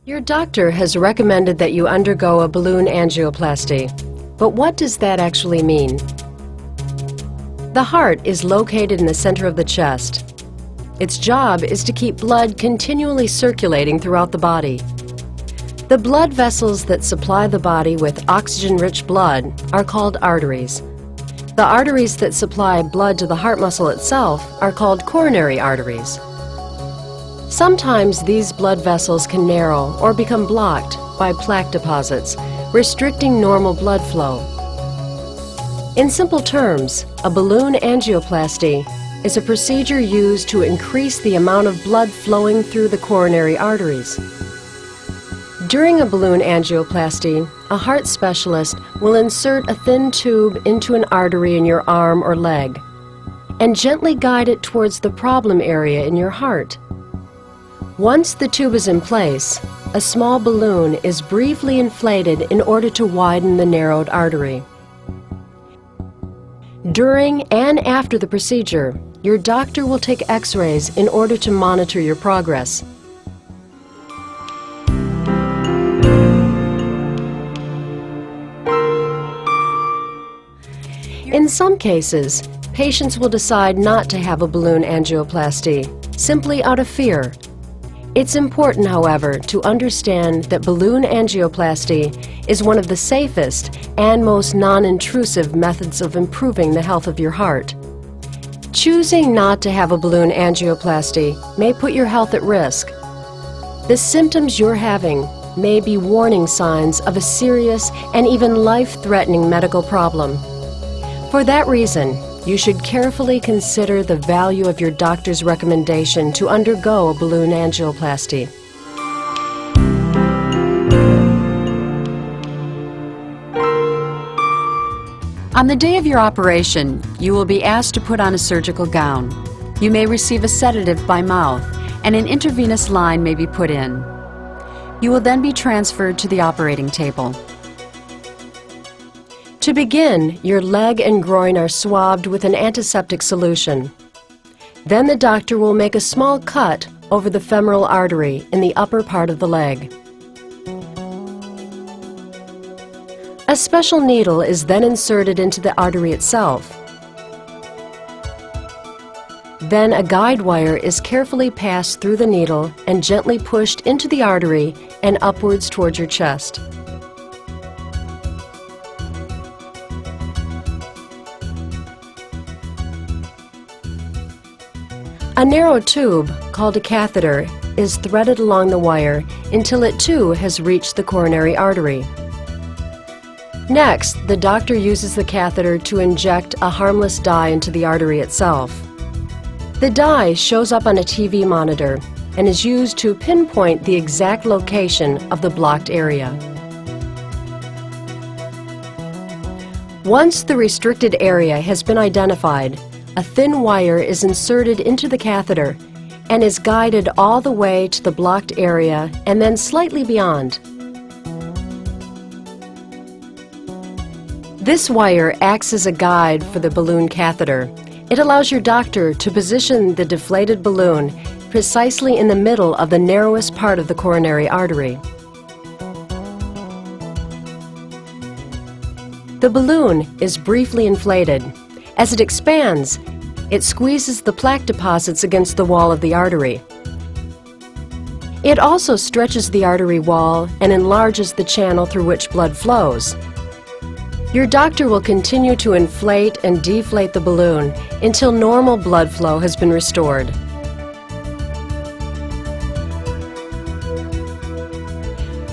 Your doctor has recommended that you undergo a balloon angioplasty. But what does that actually mean? The heart is located in the center of the chest. Its job is to keep blood continually circulating throughout the body. The blood vessels that supply the body with oxygen-rich blood are called arteries. The arteries that supply blood to the heart muscle itself are called coronary arteries. Sometimes these blood vessels can narrow or become blocked by plaque deposits, restricting normal blood flow. In simple terms, a balloon angioplasty is a procedure used to increase the amount of blood flowing through the coronary arteries. During a balloon angioplasty, a heart specialist will insert a thin tube into an artery in your arm or leg and gently guide it towards the problem area in your heart. Once the tube is in place, a small balloon is briefly inflated in order to widen the narrowed artery. During and after the procedure, your doctor will take X-rays in order to monitor your progress. In some cases, patients will decide not to have a balloon angioplasty, simply out of fear. It's important, however, to understand that balloon angioplasty is one of the safest and most non-intrusive methods of improving the health of your heart. Choosing not to have a balloon angioplasty may put your health at risk. The symptoms you're having may be warning signs of a serious and even life-threatening medical problem. For that reason, you should carefully consider the value of your doctor's recommendation to undergo a balloon angioplasty. On the day of your operation, you will be asked to put on a surgical gown. You may receive a sedative by mouth, and an intravenous line may be put in. You will then be transferred to the operating table. To begin, your leg and groin are swabbed with an antiseptic solution. Then the doctor will make a small cut over the femoral artery in the upper part of the leg. A special needle is then inserted into the artery itself. Then a guide wire is carefully passed through the needle and gently pushed into the artery and upwards towards your chest. A narrow tube, called a catheter, is threaded along the wire until it too has reached the coronary artery. Next, the doctor uses the catheter to inject a harmless dye into the artery itself. The dye shows up on a TV monitor and is used to pinpoint the exact location of the blocked area. Once the restricted area has been identified, a thin wire is inserted into the catheter and is guided all the way to the blocked area and then slightly beyond. This wire acts as a guide for the balloon catheter. It allows your doctor to position the deflated balloon precisely in the middle of the narrowest part of the coronary artery. The balloon is briefly inflated. As it expands, it squeezes the plaque deposits against the wall of the artery. It also stretches the artery wall and enlarges the channel through which blood flows. Your doctor will continue to inflate and deflate the balloon until normal blood flow has been restored.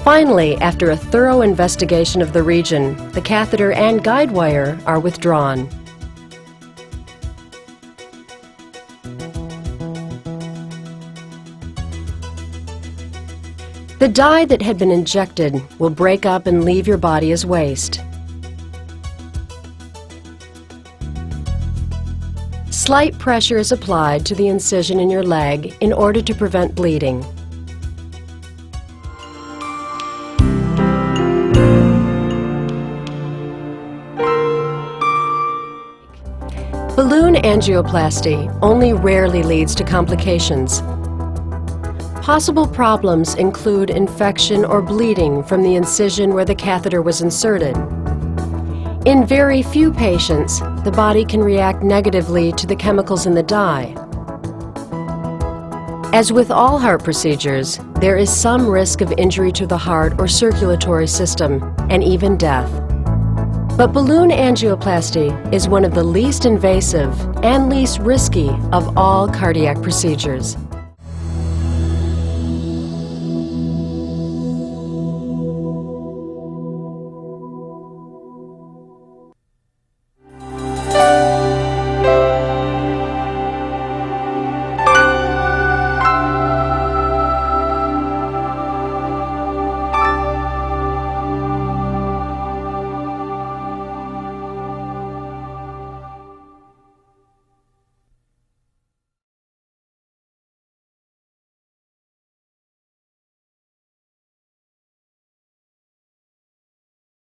Finally, after a thorough investigation of the region, the catheter and guide wire are withdrawn. The dye that had been injected will break up and leave your body as waste. Slight pressure is applied to the incision in your leg in order to prevent bleeding. Balloon angioplasty only rarely leads to complications. Possible problems include infection or bleeding from the incision where the catheter was inserted. In very few patients, the body can react negatively to the chemicals in the dye. As with all heart procedures, there is some risk of injury to the heart or circulatory system, and even death. But balloon angioplasty is one of the least invasive and least risky of all cardiac procedures.